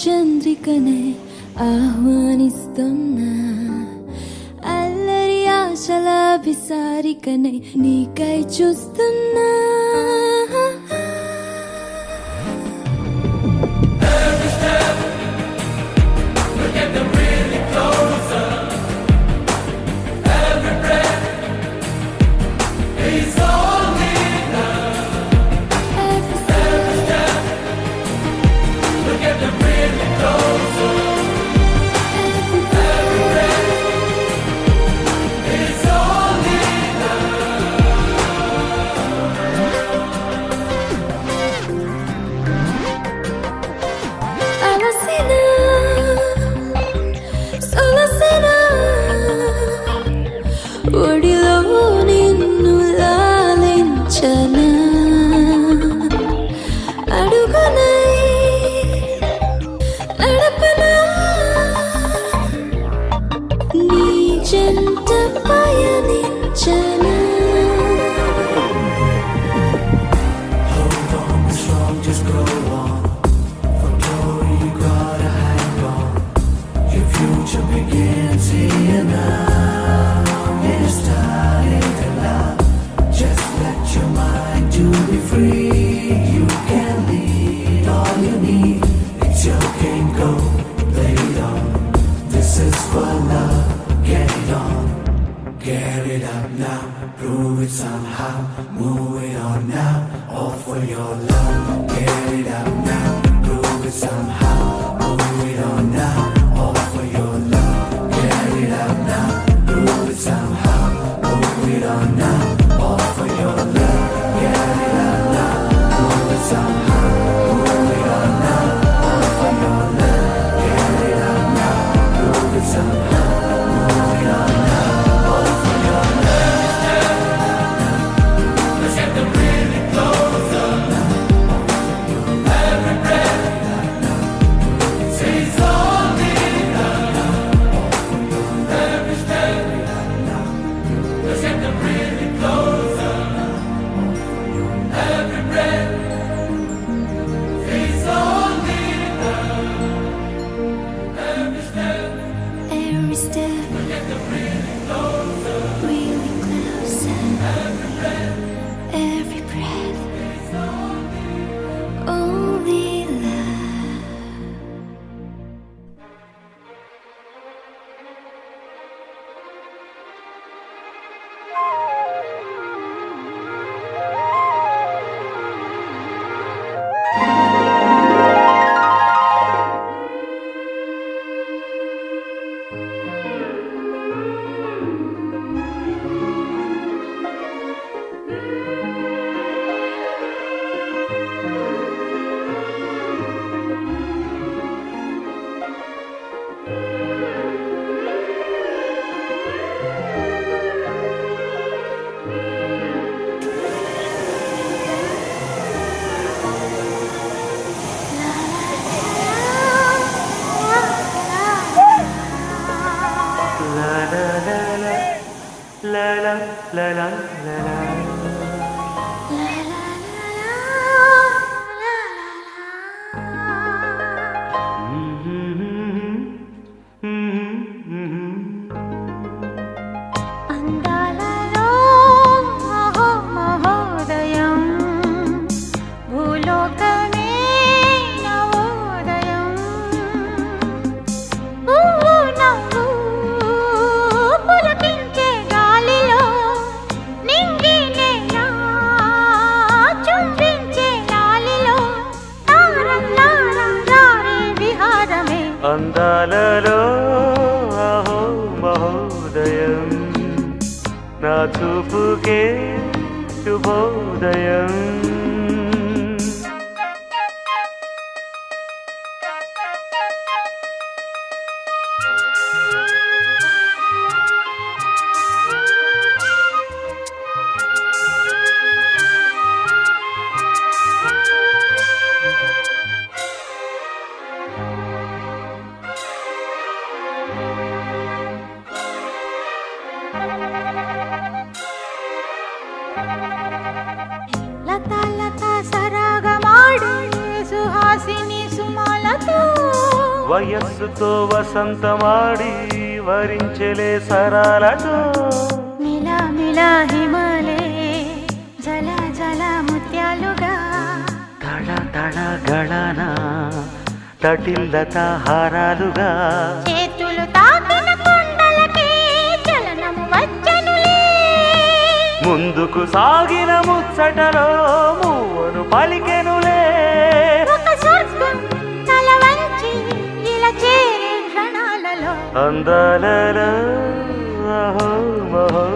చంద్రికనే ఆహ్వానిస్తున్నా అల్లరి ఆశల విసారికనే నీకై చూస్తున్నా ఒడిలో నిన్ను లాలించనా అడుగునై నడపనా నీ చెంత పయనించనా Get it up now, prove it somehow. Move it on now, all for your love. Get it up now, prove it somehow. Move it on now, all for your love. Get it up now, prove it somehow. Move it on now, all for your love. Get it up now, prove it somehow. Move it on now, all for your love. Get it up now, prove it somehow. Move it on now. Every step really closer, every breath only love. La la la la la la. అందాలలో మహోదయం భూలోకమే నవోదయం నవ్వు పులకించే గాలిలో నింగి నేల చుంబించే లాలిలో తారల్లారే విహారమే అందాలలో అహో మహోదయం నా చూపుకే శుభోదయం లతా లతా సరాగమాడే సుహాసిని సుమాలతో వయస్సుతో వసంతమాడి వరించెలే సరాలతో మిలా మిలా హిమాలే జల జల ముత్యాలుగా తళ తళ గళన తటిల్లత హారాలుగా చేతులు తాకిన కొండలకే చలనము వచ్చనులే ముందుకు సాగిన ముచ్చటలో మూవను పలికెనులే ఒక స్వర్గం తల వంచి ఇలా చేరే క్షణాలలో అందాలలో అహో మహో